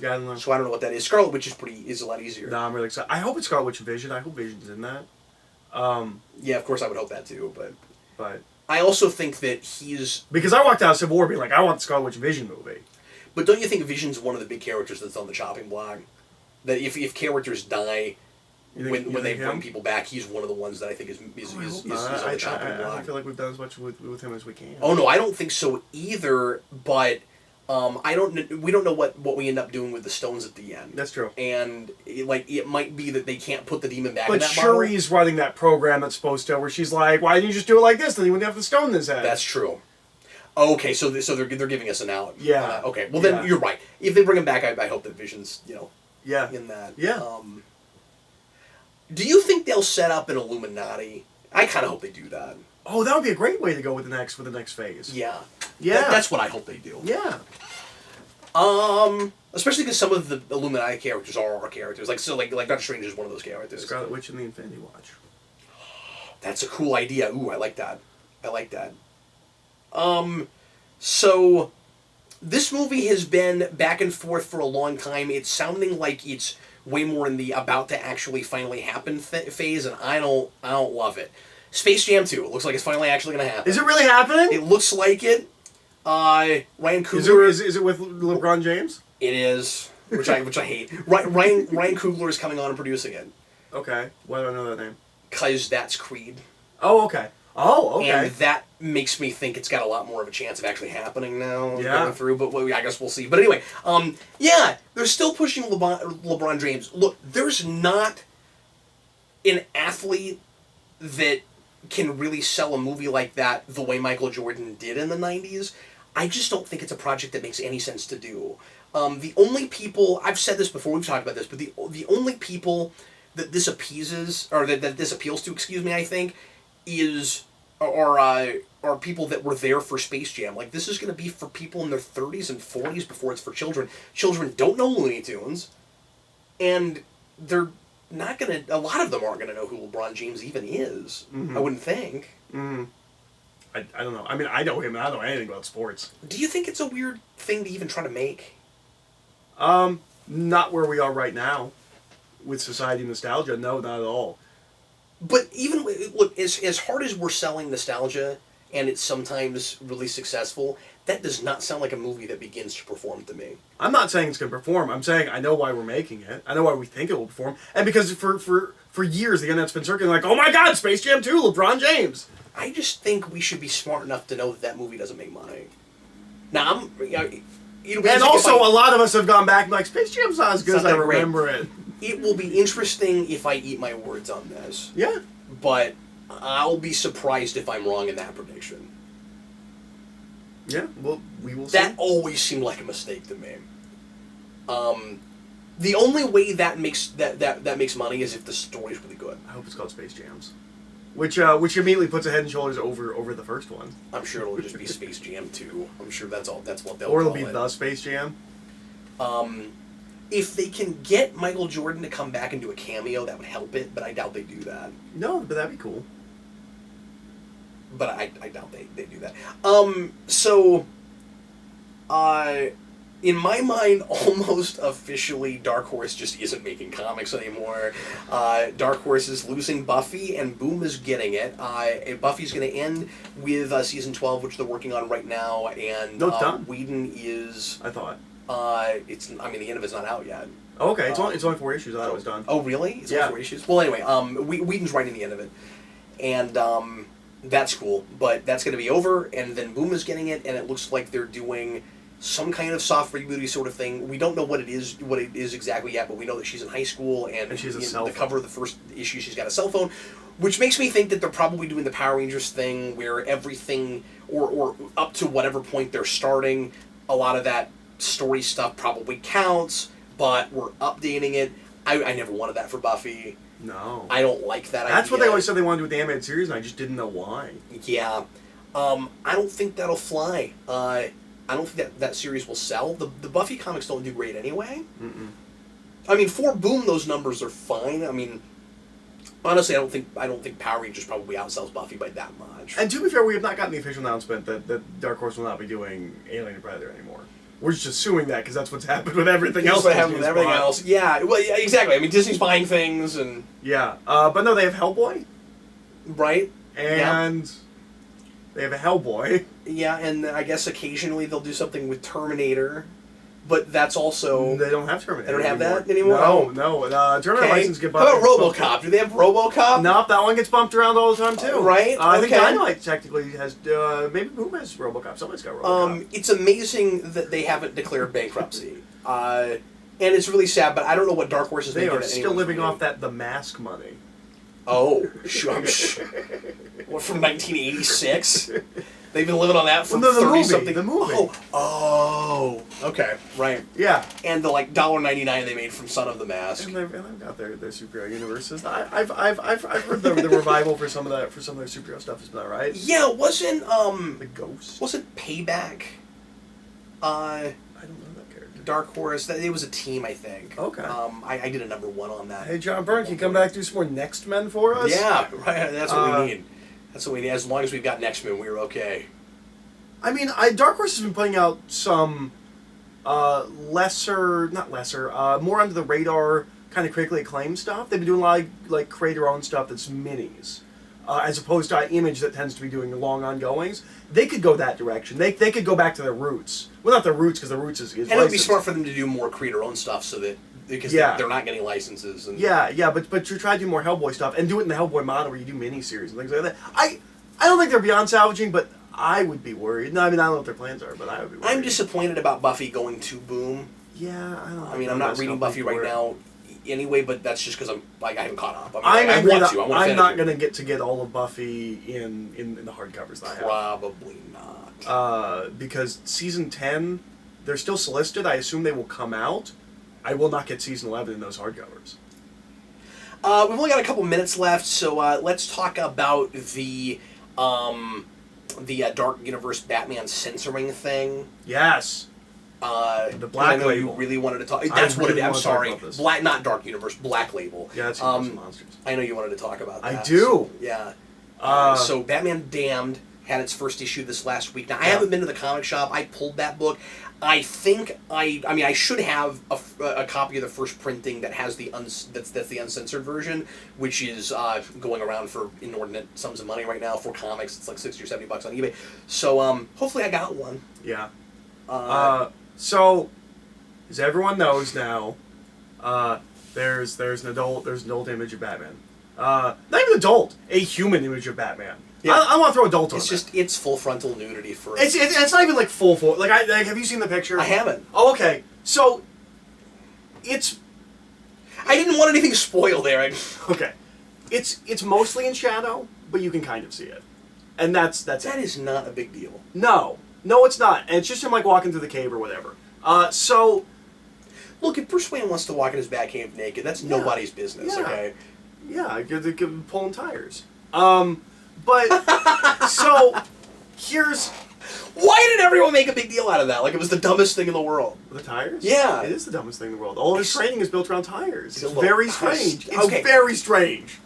[SPEAKER 2] Yeah, I don't know.
[SPEAKER 1] So I don't know what that is. Scarlet Witch is a lot easier.
[SPEAKER 2] No, I'm really excited. I hope it's Scarlet Witch and Vision. I hope Vision's in that.
[SPEAKER 1] Yeah, of course I would hope that too,
[SPEAKER 2] but
[SPEAKER 1] I also think that he's...
[SPEAKER 2] Because I walked out of Civil War being like, I want the Scarlet Witch and Vision movie.
[SPEAKER 1] But don't you think Vision's one of the big characters that's on the chopping block? That if characters die... When they bring people back, he's one of the ones that I think is on the chopping block.
[SPEAKER 2] I feel like we've done as much with him as we can.
[SPEAKER 1] Oh no, I don't think so either. But we don't know what we end up doing with the stones at the end.
[SPEAKER 2] That's true.
[SPEAKER 1] And it might be that they can't put the demon back in that
[SPEAKER 2] bottle. But Shuri's running that program that's supposed to, where she's like, "Why didn't you just do it like this? Then you wouldn't have the stone in his head."
[SPEAKER 1] That's true. Okay, so they're giving us an out.
[SPEAKER 2] Yeah.
[SPEAKER 1] Okay. Well, then you're right. If they bring him back, I hope that Vision's in that.
[SPEAKER 2] Yeah.
[SPEAKER 1] Do you think they'll set up an Illuminati? I kind of hope they do that.
[SPEAKER 2] Oh, that would be a great way to go with the next phase.
[SPEAKER 1] Yeah.
[SPEAKER 2] Yeah.
[SPEAKER 1] That's what I hope they do.
[SPEAKER 2] Yeah.
[SPEAKER 1] Especially because some of the Illuminati characters are our characters. Like Doctor Strange is one of those characters.
[SPEAKER 2] Scarlet Witch and the Infinity Watch.
[SPEAKER 1] That's a cool idea. Ooh, I like that. So this movie has been back and forth for a long time. It's sounding like it's way more in the about to actually finally happen phase, and I don't love it. Space Jam 2. It looks like it's finally actually going to happen.
[SPEAKER 2] Is it really happening?
[SPEAKER 1] It looks like it. Ryan Coogler...
[SPEAKER 2] Is it with LeBron James?
[SPEAKER 1] It is, which I hate. Ryan Coogler is coming on and producing it.
[SPEAKER 2] Okay. Why do I know that name?
[SPEAKER 1] Because that's Creed.
[SPEAKER 2] Oh, okay.
[SPEAKER 1] And that makes me think it's got a lot more of a chance of actually happening now. Going through, but I guess we'll see. But anyway, they're still pushing LeBron James. Look, there's not an athlete that can really sell a movie like that the way Michael Jordan did in the 90s. I just don't think it's a project that makes any sense to do. The only people, I've said this before, we've talked about this, but the only people that this appeases, or that this appeals to, I think, are people that were there for Space Jam. Like, this is going to be for people in their 30s and 40s before it's for children. Children don't know Looney Tunes, and they're not going to... A lot of them aren't going to know who LeBron James even is. Mm-hmm. I wouldn't think.
[SPEAKER 2] Mm-hmm. I don't know. I mean, I know him, and I don't know anything about sports.
[SPEAKER 1] Do you think it's a weird thing to even try to make?
[SPEAKER 2] Not where we are right now. With society nostalgia, no, not at all.
[SPEAKER 1] But even, look, as hard as we're selling nostalgia, and it's sometimes really successful, that does not sound like a movie that begins to perform to me.
[SPEAKER 2] I'm not saying it's going to perform. I'm saying I know why we're making it. I know why we think it will perform. And because for years, the internet's been circulating like, oh my God, Space Jam 2, LeBron James.
[SPEAKER 1] I just think we should be smart enough to know that movie doesn't make money. Now,
[SPEAKER 2] and also, a lot of us have gone back and like, Space Jam's not as good as I remember it.
[SPEAKER 1] It will be interesting if I eat my words on this.
[SPEAKER 2] Yeah.
[SPEAKER 1] But I'll be surprised if I'm wrong in that prediction.
[SPEAKER 2] Yeah, well, we will see.
[SPEAKER 1] That always seemed like a mistake to me. The only way that makes makes money is if the story's really good.
[SPEAKER 2] I hope it's called Space Jams. Which immediately puts a head and shoulders over the first one.
[SPEAKER 1] I'm sure it'll just be Space Jam 2. I'm sure that's what they'll call it.
[SPEAKER 2] Or it'll be The Space Jam.
[SPEAKER 1] If they can get Michael Jordan to come back and do a cameo, that would help it, but I doubt they do that.
[SPEAKER 2] No, but that'd be cool.
[SPEAKER 1] But I doubt they do that. In my mind, almost officially, Dark Horse just isn't making comics anymore. Dark Horse is losing Buffy, and Boom is getting it. Buffy's going to end with season 12, which they're working on right now, and
[SPEAKER 2] no, it's done.
[SPEAKER 1] Whedon is...
[SPEAKER 2] I thought.
[SPEAKER 1] the end of it's not out yet.
[SPEAKER 2] Oh, okay, it's only 4 issues. I thought it was done.
[SPEAKER 1] Oh, really? It's only 4 issues? Well, anyway, Whedon's writing the end of it. And that's cool. But that's going to be over, and then Boom is getting it, and it looks like they're doing some kind of soft rebooty sort of thing. We don't know what it is exactly yet, but we know that she's in high school, and
[SPEAKER 2] she has a cell
[SPEAKER 1] the
[SPEAKER 2] phone.
[SPEAKER 1] cover of the first issue, she's got a cell phone, which makes me think that they're probably doing the Power Rangers thing where everything, or up to whatever point they're starting, a lot of that story stuff probably counts, but we're updating it. I never wanted that for Buffy.
[SPEAKER 2] No.
[SPEAKER 1] I don't like that idea.
[SPEAKER 2] That's what they always said they wanted to do with the animated series, and I just didn't know why.
[SPEAKER 1] Yeah. I don't think that'll fly. I don't think that series will sell. The Buffy comics don't do great anyway.
[SPEAKER 2] Mm-mm.
[SPEAKER 1] I mean, for Boom, those numbers are fine. I mean, honestly, I don't think Power Rangers probably outsells Buffy by that much.
[SPEAKER 2] And to be fair, we have not gotten the official announcement that Dark Horse will not be doing Alien and Predator anymore. We're just assuming that because that's what's happened with everything else.
[SPEAKER 1] That's what happened with everything else. Yeah, well, yeah, exactly. I mean, Disney's buying things and...
[SPEAKER 2] Yeah, but no, they have Hellboy.
[SPEAKER 1] Right.
[SPEAKER 2] And... Yeah. They have a Hellboy.
[SPEAKER 1] Yeah, and I guess occasionally they'll do something with Terminator. But that's also...
[SPEAKER 2] They don't have Terminator.
[SPEAKER 1] They don't have
[SPEAKER 2] anymore.
[SPEAKER 1] that anymore?
[SPEAKER 2] No. Terminator license get bumped.
[SPEAKER 1] How about RoboCop? Do they have RoboCop?
[SPEAKER 2] Nope, that one gets bumped around all the time too.
[SPEAKER 1] Right?
[SPEAKER 2] I think Dynamite technically has... maybe Boom has RoboCop. Somebody's got RoboCop.
[SPEAKER 1] It's amazing that they haven't declared bankruptcy. And it's really sad, but I don't know what Dark Horse is making.
[SPEAKER 2] They are still living off that The Mask money.
[SPEAKER 1] Oh, sure. What, from 1986? They've been living on that for 30-something...
[SPEAKER 2] The movie.
[SPEAKER 1] Oh. Okay, right.
[SPEAKER 2] Yeah.
[SPEAKER 1] And the, like, $1.99 they made from Son of the Mask.
[SPEAKER 2] And they've got their superhero universes. I've heard the revival for some of their superhero stuff has been alright.
[SPEAKER 1] Yeah, wasn't,
[SPEAKER 2] The Ghost?
[SPEAKER 1] Wasn't Payback,
[SPEAKER 2] I don't know that character.
[SPEAKER 1] Dark Horse? It was a team, I think.
[SPEAKER 2] Okay.
[SPEAKER 1] I did a #1 on that.
[SPEAKER 2] Hey, John Byrne, can you come back and do some more Next Men for us?
[SPEAKER 1] Yeah, right. That's what we need. That's what we need. As long as we've got X-Men, we're okay.
[SPEAKER 2] I mean, Dark Horse has been putting out some more under the radar, kind of critically acclaimed stuff. They've been doing a lot of, like, creator-owned stuff that's minis, as opposed to Image that tends to be doing long ongoings. They could go that direction. They could go back to their roots. Well, not their roots, because their roots is
[SPEAKER 1] and it would be smart for them to do more creator-owned stuff, so that because they're not getting licenses. And
[SPEAKER 2] but you try to do more Hellboy stuff and do it in the Hellboy model where you do miniseries and things like that. I don't think they're beyond salvaging, but I would be worried. No, I mean, I don't know what their plans are, but I would be worried.
[SPEAKER 1] I'm disappointed about Buffy going to Boom.
[SPEAKER 2] Yeah, I don't know.
[SPEAKER 1] I mean, I'm not reading Buffy right now anyway, but that's just because I haven't caught up.
[SPEAKER 2] I want to. I'm not
[SPEAKER 1] going
[SPEAKER 2] to get all of Buffy in the hardcovers that I have.
[SPEAKER 1] Probably not.
[SPEAKER 2] Because season 10, they're still solicited. I assume they will come out. I will not get season 11 in those hardcovers.
[SPEAKER 1] We've only got a couple minutes left, so let's talk about the Dark Universe Batman censoring thing.
[SPEAKER 2] Yes. The Black Label.
[SPEAKER 1] You really wanted to talk. That's what it is. I'm sorry. Not Dark Universe. Black Label.
[SPEAKER 2] Yeah, that's Monsters.
[SPEAKER 1] I know you wanted to talk about that.
[SPEAKER 2] I do.
[SPEAKER 1] So, so Batman Damned had its first issue this last week. Now I haven't been to the comic shop. I pulled that book. I think I should have a copy of the first printing that has that's the uncensored version, which is going around for inordinate sums of money right now for comics. It's like $60 or $70 on eBay. So hopefully I got one.
[SPEAKER 2] Yeah. So as everyone knows now, there's an adult image of Batman. Not even adult, a human image of Batman. Yeah. I want to throw adult on it.
[SPEAKER 1] It's full frontal nudity for...
[SPEAKER 2] It's not even like full. Like, have you seen the picture?
[SPEAKER 1] I haven't.
[SPEAKER 2] Oh, okay. So, it's...
[SPEAKER 1] I didn't want anything spoiled there.
[SPEAKER 2] Okay. It's mostly in shadow, but you can kind of see it. And that's
[SPEAKER 1] That is not a big deal.
[SPEAKER 2] No, it's not. And it's just him, like, walking through the cave or whatever. So...
[SPEAKER 1] Look, if Bruce Wayne wants to walk in his Batcave naked, that's nobody's business, okay?
[SPEAKER 2] Yeah, pulling tires. But, so, here's...
[SPEAKER 1] Why did everyone make a big deal out of that? Like it was the dumbest thing in the world.
[SPEAKER 2] The tires?
[SPEAKER 1] Yeah.
[SPEAKER 2] It is the dumbest thing in the world. All of his training is built around tires. It's very strange. It's
[SPEAKER 1] okay.
[SPEAKER 2] very strange.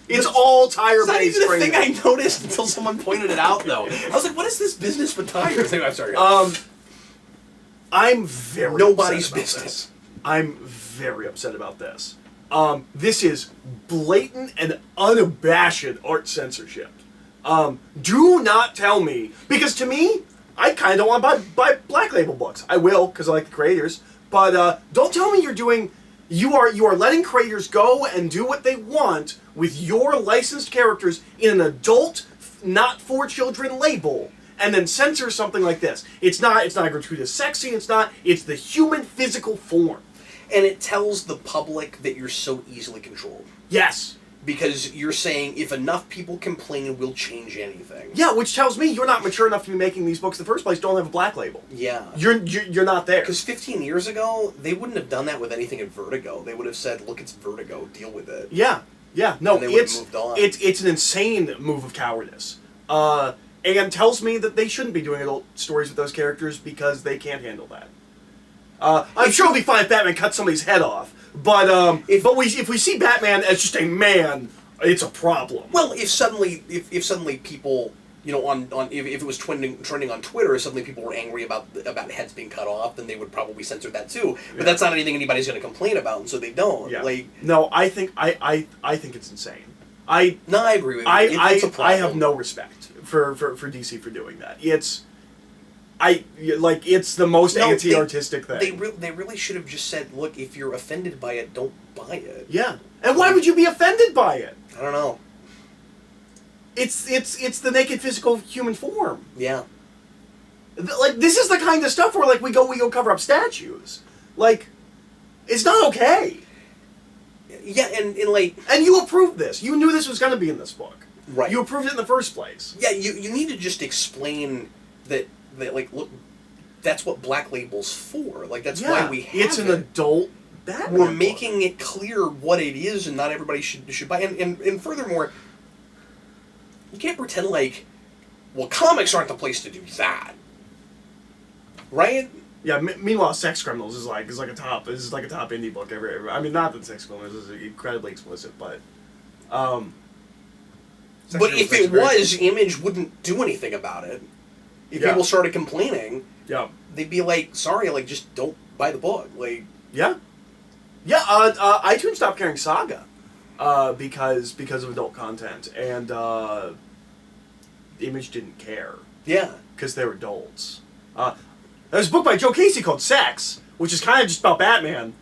[SPEAKER 2] It's all tire-based training.
[SPEAKER 1] It's not even a thing I noticed until someone pointed it out, though. I was like, what is this business with tires? I'm sorry.
[SPEAKER 2] I'm very
[SPEAKER 1] Nobody's
[SPEAKER 2] upset about
[SPEAKER 1] business.
[SPEAKER 2] This. I'm very upset about this. This is blatant and unabashed art censorship. Do not tell me, because to me, I kind of want to buy Black Label books. I will, because I like the creators. But don't tell me you are letting creators go and do what they want with your licensed characters in an adult, not for children label, and then censor something like this. It's not a gratuitous sex scene. It's the human physical form.
[SPEAKER 1] And it tells the public that you're so easily controlled.
[SPEAKER 2] Yes.
[SPEAKER 1] Because you're saying if enough people complain, we'll change anything.
[SPEAKER 2] Yeah, which tells me you're not mature enough to be making these books in the first place. Don't have a black label.
[SPEAKER 1] Yeah.
[SPEAKER 2] You're not there.
[SPEAKER 1] Because 15 years ago, they wouldn't have done that with anything in Vertigo. They would have said, look, it's Vertigo, deal with it.
[SPEAKER 2] Yeah. No,
[SPEAKER 1] and they would have moved on.
[SPEAKER 2] It's an insane move of cowardice. And tells me that they shouldn't be doing adult stories with those characters because they can't handle that. I'm sure it'll be fine if Batman cuts somebody's head off, but if we see Batman as just a man, it's a problem.
[SPEAKER 1] Well, if suddenly people, you know, if it was trending on Twitter, suddenly people were angry about heads being cut off, then they would probably censor that too. But that's not anything anybody's going to complain about, and so they don't.
[SPEAKER 2] Yeah.
[SPEAKER 1] Like,
[SPEAKER 2] no, I think it's insane.
[SPEAKER 1] I agree with you. It's a problem.
[SPEAKER 2] I have no respect for DC for doing that. It's the most anti-artistic thing.
[SPEAKER 1] They really should have just said, look, if you're offended by it, don't buy it.
[SPEAKER 2] Yeah. And why would you be offended by it?
[SPEAKER 1] I don't know.
[SPEAKER 2] It's the naked physical human form.
[SPEAKER 1] Yeah.
[SPEAKER 2] Like, this is the kind of stuff where, like, we go cover up statues. Like, it's not okay.
[SPEAKER 1] Yeah, and like...
[SPEAKER 2] And you approved this. You knew this was going to be in this book.
[SPEAKER 1] Right.
[SPEAKER 2] You approved it in the first place.
[SPEAKER 1] Yeah, you need to just explain that like, look, that's what Black Label's for. Like, that's why we have it.
[SPEAKER 2] It's an adult Batman
[SPEAKER 1] We're
[SPEAKER 2] book.
[SPEAKER 1] making it clear what it is, and not everybody should buy it. And furthermore, you can't pretend like, well, comics aren't the place to do that. Right?
[SPEAKER 2] Yeah. Meanwhile, Sex Criminals is like a top indie book ever. I mean, not that Sex Criminals is incredibly explicit, but.
[SPEAKER 1] But if it was, Image wouldn't do anything about it. If people started complaining, they'd be like, "Sorry, like, just don't buy the book." Like,
[SPEAKER 2] iTunes stopped carrying Saga because of adult content, and Image didn't care.
[SPEAKER 1] Yeah,
[SPEAKER 2] because they're adults. There's a book by Joe Casey called Sex, which is kind of just about Batman,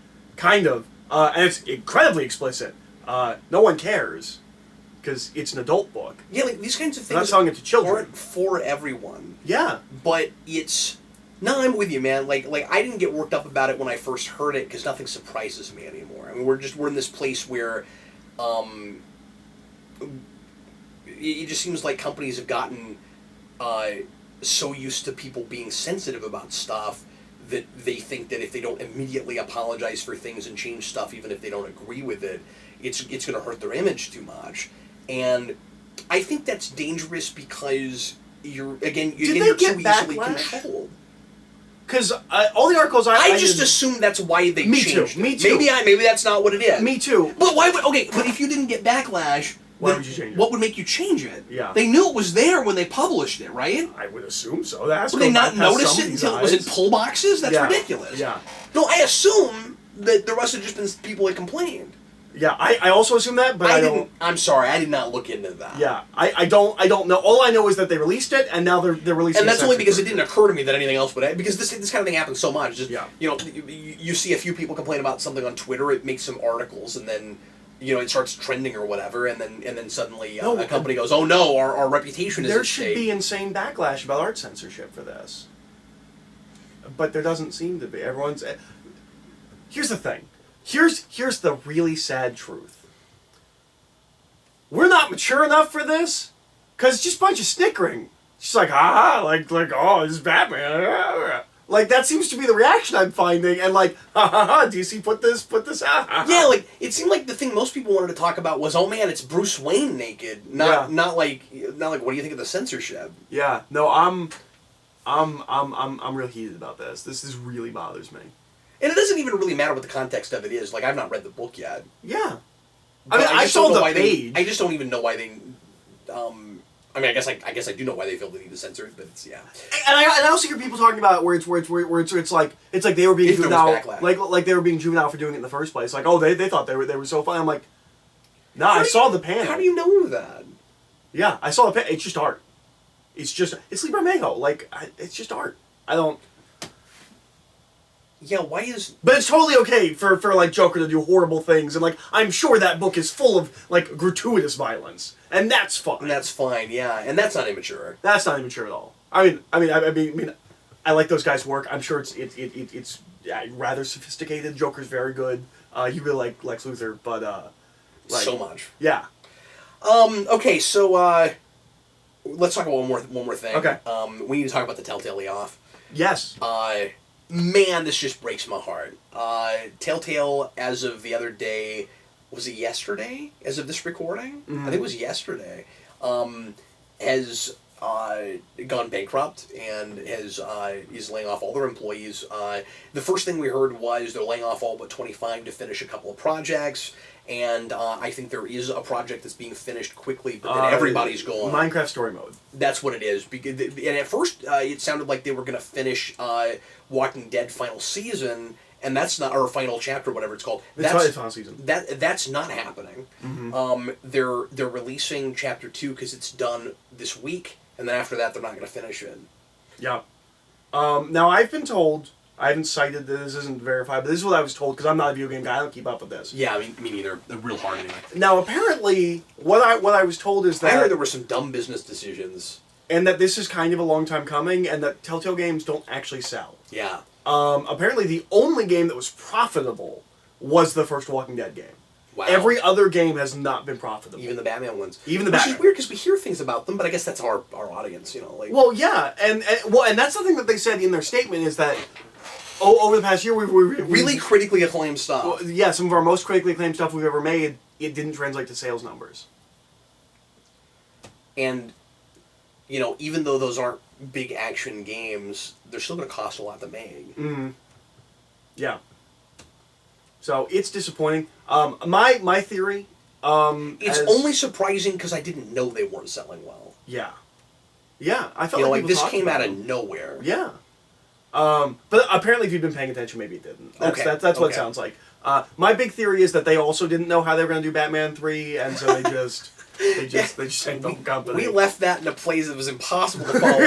[SPEAKER 2] and it's incredibly explicit. No one cares. Because it's an adult book.
[SPEAKER 1] Yeah, like, these kinds of things
[SPEAKER 2] not selling it to children.
[SPEAKER 1] Aren't for everyone.
[SPEAKER 2] Yeah.
[SPEAKER 1] But it's... No, I'm with you, man. Like I didn't get worked up about it when I first heard it, because nothing surprises me anymore. I mean, we're in this place where... it just seems like companies have gotten so used to people being sensitive about stuff that they think that if they don't immediately apologize for things and change stuff, even if they don't agree with it, it's going to hurt their image too much. And I think that's dangerous because you're too easily controlled.
[SPEAKER 2] Because all the articles
[SPEAKER 1] I just assume that's why they changed.
[SPEAKER 2] Me too.
[SPEAKER 1] Maybe that's not what it is.
[SPEAKER 2] Me too.
[SPEAKER 1] But why would but if you didn't get backlash,
[SPEAKER 2] why would you change it?
[SPEAKER 1] What would make you change it?
[SPEAKER 2] Yeah.
[SPEAKER 1] They knew it was there when they published it, right?
[SPEAKER 2] I would assume so.
[SPEAKER 1] Would they not notice it until it was in pull boxes? That's ridiculous.
[SPEAKER 2] Yeah.
[SPEAKER 1] No, I assume that there must have just been people that complained.
[SPEAKER 2] Yeah, I also assume that, but I don't.
[SPEAKER 1] I'm sorry, I did not look into that.
[SPEAKER 2] Yeah, I don't know. All I know is that they released it, and now they're releasing.
[SPEAKER 1] And that's only because it didn't occur to me that anything else would. Because this kind of thing happens so much. Just you know, you see a few people complain about something on Twitter, it makes some articles, and then it starts trending or whatever, and then suddenly a company goes, "Oh no, our reputation is at stake."
[SPEAKER 2] There should be insane backlash about art censorship for this, but there doesn't seem to be. Here's the thing. Here's the really sad truth. We're not mature enough for this, because it's just a bunch of snickering. She's like, oh, this is Batman. Like, that seems to be the reaction I'm finding, and like, DC put this out.
[SPEAKER 1] Yeah, like, it seemed like the thing most people wanted to talk about was, oh man, it's Bruce Wayne naked, not like, what do you think of the censorship?
[SPEAKER 2] Yeah, no, I'm real heated about this. This really bothers me.
[SPEAKER 1] And it doesn't even really matter what the context of it is. Like, I've not read the book yet.
[SPEAKER 2] Yeah.
[SPEAKER 1] I mean, I saw the
[SPEAKER 2] page.
[SPEAKER 1] I just don't even know why they... I mean, I guess I do know why they feel the need to censor it, but it's, And
[SPEAKER 2] I also hear people talking about where it's like they were being juvenile, like they were being juvenile for doing it in the first place. Like, oh, they thought they were so fine. I'm like, nah, I saw the panel.
[SPEAKER 1] How do you know that?
[SPEAKER 2] Yeah, I saw the panel. It's just art. It's Libramejo. Like, it's just art. I don't...
[SPEAKER 1] Yeah, why is...
[SPEAKER 2] But it's totally okay for like, Joker to do horrible things, and, like, I'm sure that book is full of, like, gratuitous violence. And that's fine.
[SPEAKER 1] And that's fine, yeah. And that's not immature.
[SPEAKER 2] That's not immature at all. I like those guys' work. I'm sure it's rather sophisticated. Joker's very good. You really like Lex Luthor, but
[SPEAKER 1] so much.
[SPEAKER 2] Yeah.
[SPEAKER 1] Okay, so let's talk about one more thing.
[SPEAKER 2] Okay.
[SPEAKER 1] We need to talk about the Telltale layoff.
[SPEAKER 2] Yes.
[SPEAKER 1] Man, this just breaks my heart. Telltale, as of the other day, was it yesterday? As of this recording, I think it was yesterday. Has gone bankrupt and is laying off all their employees. The first thing we heard was they're laying off all but 25 to finish a couple of projects, and I think there is a project that's being finished quickly, but then everybody's gone.
[SPEAKER 2] Minecraft story mode.
[SPEAKER 1] That's what it is. And at first, it sounded like they were going to finish Walking Dead final season, and that's not, or final chapter, whatever it's called.
[SPEAKER 2] It's final season.
[SPEAKER 1] That's not happening.
[SPEAKER 2] Mm-hmm.
[SPEAKER 1] They're releasing chapter 2 because it's done this week, and then after that, they're not going to finish it.
[SPEAKER 2] Yeah. Now, I've been told, I haven't cited this, isn't verified, but this is what I was told, because I'm not a video game guy, I don't keep up with this.
[SPEAKER 1] Yeah, me neither. They're real hard anyway.
[SPEAKER 2] Now, apparently, what I was told is that...
[SPEAKER 1] I heard there were some dumb business decisions.
[SPEAKER 2] And that this is kind of a long time coming, and that Telltale games don't actually sell.
[SPEAKER 1] Yeah.
[SPEAKER 2] Apparently, the only game that was profitable was the first Walking Dead game.
[SPEAKER 1] Wow.
[SPEAKER 2] Every other game has not been profitable.
[SPEAKER 1] Even the Batman ones.
[SPEAKER 2] Which
[SPEAKER 1] is weird because we hear things about them, but I guess that's our audience, you know. Like.
[SPEAKER 2] Well, yeah, and that's the thing that they said in their statement is that over the past year we've
[SPEAKER 1] really critically acclaimed stuff.
[SPEAKER 2] Well, yeah, some of our most critically acclaimed stuff we've ever made, it didn't translate to sales numbers.
[SPEAKER 1] And, you know, even though those aren't big action games, they're still going to cost a lot to make.
[SPEAKER 2] Mm-hmm. Yeah. So it's disappointing. My theory.
[SPEAKER 1] It's only surprising because I didn't know they weren't selling well.
[SPEAKER 2] Yeah. Yeah, I felt
[SPEAKER 1] like this came out of nowhere.
[SPEAKER 2] Yeah. But apparently, if you've been paying attention, maybe it didn't. That's what it sounds like. My big theory is that they also didn't know how they were going to do Batman 3, and so they just changed the whole company.
[SPEAKER 1] We left that in a place that was impossible to follow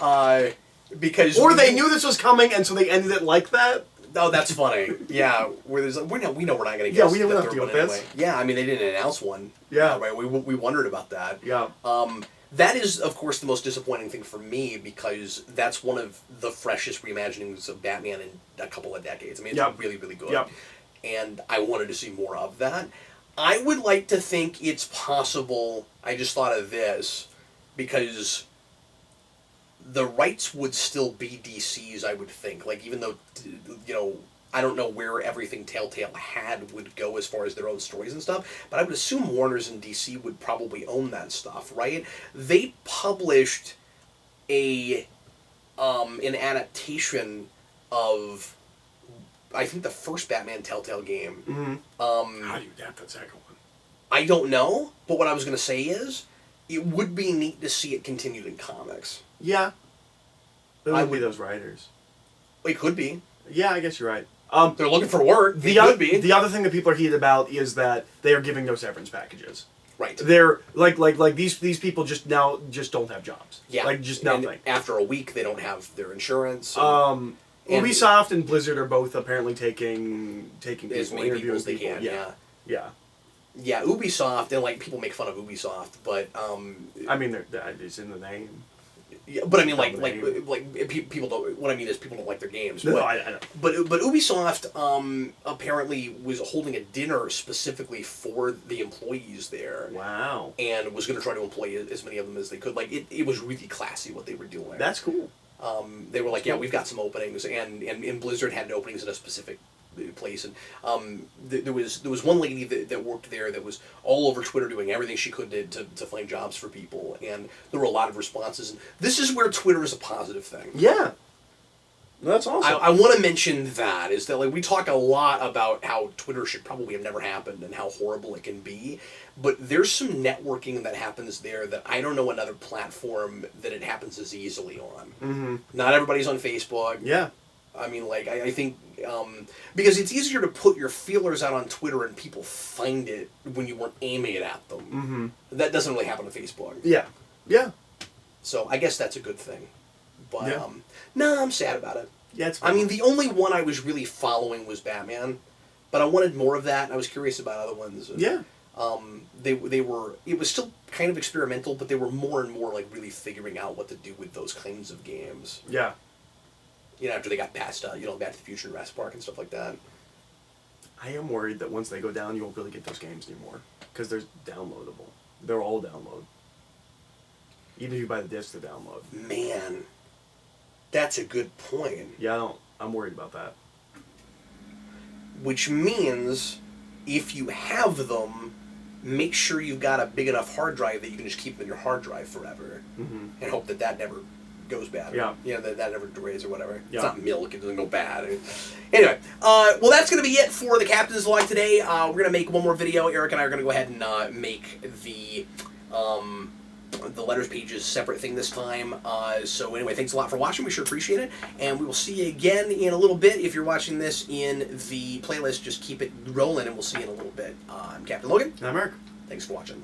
[SPEAKER 1] up on. Because
[SPEAKER 2] they knew this was coming, and so they ended it like that.
[SPEAKER 1] Oh, that's funny. Yeah, where there's we know we're not going to get.
[SPEAKER 2] Yeah, we don't have to deal with
[SPEAKER 1] anyway.
[SPEAKER 2] this.
[SPEAKER 1] Yeah, I mean they didn't announce one.
[SPEAKER 2] Yeah,
[SPEAKER 1] right. We wondered about that.
[SPEAKER 2] Yeah.
[SPEAKER 1] That is, of course, the most disappointing thing for me because that's one of the freshest reimaginings of Batman in a couple of decades. I mean, it's really, really good.
[SPEAKER 2] Yep.
[SPEAKER 1] And I wanted to see more of that. I would like to think it's possible. I just thought of this because the rights would still be DC's, I would think. Like, even though, you know, I don't know where everything Telltale had would go as far as their own stories and stuff, but I would assume Warner's and DC would probably own that stuff, right? They published an adaptation of, I think, the first Batman Telltale game.
[SPEAKER 2] Mm-hmm. How do you adapt that second one?
[SPEAKER 1] I don't know, but what I was going to say is, it would be neat to see it continued in comics.
[SPEAKER 2] Yeah. It would be those writers.
[SPEAKER 1] It could be.
[SPEAKER 2] Yeah, I guess you're right.
[SPEAKER 1] They're looking for work.
[SPEAKER 2] The other thing that people are heated about is that they are giving no severance packages.
[SPEAKER 1] Right.
[SPEAKER 2] They're like these people just don't have jobs.
[SPEAKER 1] Yeah.
[SPEAKER 2] Like just nothing.
[SPEAKER 1] And after a week, they don't have their insurance.
[SPEAKER 2] Ubisoft and Blizzard are both apparently taking
[SPEAKER 1] as many people as they can. Yeah.
[SPEAKER 2] Yeah.
[SPEAKER 1] Yeah. Ubisoft, and like people make fun of Ubisoft, but
[SPEAKER 2] I mean, it's in the name.
[SPEAKER 1] Yeah, but I mean, like people don't. What I mean is, people don't like their games.
[SPEAKER 2] No, I know.
[SPEAKER 1] But Ubisoft apparently was holding a dinner specifically for the employees there.
[SPEAKER 2] Wow.
[SPEAKER 1] And was going to try to employ as many of them as they could. Like it was really classy what they were doing.
[SPEAKER 2] That's cool.
[SPEAKER 1] They were like, yeah, we've got some openings, and Blizzard had openings in a specific place, and there was one lady that worked there that was all over Twitter doing everything she could to find jobs for people, and there were a lot of responses. And this is where Twitter is a positive thing.
[SPEAKER 2] Yeah, that's awesome.
[SPEAKER 1] I want to mention that is that like we talk a lot about how Twitter should probably have never happened and how horrible it can be, but there's some networking that happens there that I don't know another platform that it happens as easily on.
[SPEAKER 2] Mm-hmm.
[SPEAKER 1] Not everybody's on Facebook.
[SPEAKER 2] Yeah.
[SPEAKER 1] I mean, like, I think, because it's easier to put your feelers out on Twitter and people find it when you weren't aiming it at them.
[SPEAKER 2] Mm-hmm.
[SPEAKER 1] That doesn't really happen on Facebook.
[SPEAKER 2] Yeah. Yeah.
[SPEAKER 1] So I guess that's a good thing. But,
[SPEAKER 2] yeah.
[SPEAKER 1] No, I'm sad about it.
[SPEAKER 2] Yeah, it's fine.
[SPEAKER 1] I mean, the only one I was really following was Batman, but I wanted more of that, and I was curious about other ones. And,
[SPEAKER 2] yeah.
[SPEAKER 1] They were, it was still kind of experimental, but they were more and more like really figuring out what to do with those kinds of games.
[SPEAKER 2] Yeah.
[SPEAKER 1] You know, after they got past Back to the Future and Jurassic Park and stuff like that.
[SPEAKER 2] I am worried that once they go down, you won't really get those games anymore because they're downloadable. They're all download. Even if you buy the disc, they're download.
[SPEAKER 1] Man, that's a good point.
[SPEAKER 2] Yeah, I'm worried about that.
[SPEAKER 1] Which means, if you have them, make sure you've got a big enough hard drive that you can just keep them in your hard drive forever, and hope that never goes bad.
[SPEAKER 2] Yeah.
[SPEAKER 1] You know, that never degrades or whatever.
[SPEAKER 2] Yeah.
[SPEAKER 1] It's not milk; it doesn't go bad. Anyway, well, that's going to be it for the Captain's Log today. We're going to make one more video. Eric and I are going to go ahead and make the letters pages separate thing this time. So anyway, thanks a lot for watching. We sure appreciate it. And we will see you again in a little bit. If you're watching this in the playlist, just keep it rolling and we'll see you in a little bit. I'm Captain Logan.
[SPEAKER 2] And I'm Eric.
[SPEAKER 1] Thanks for watching.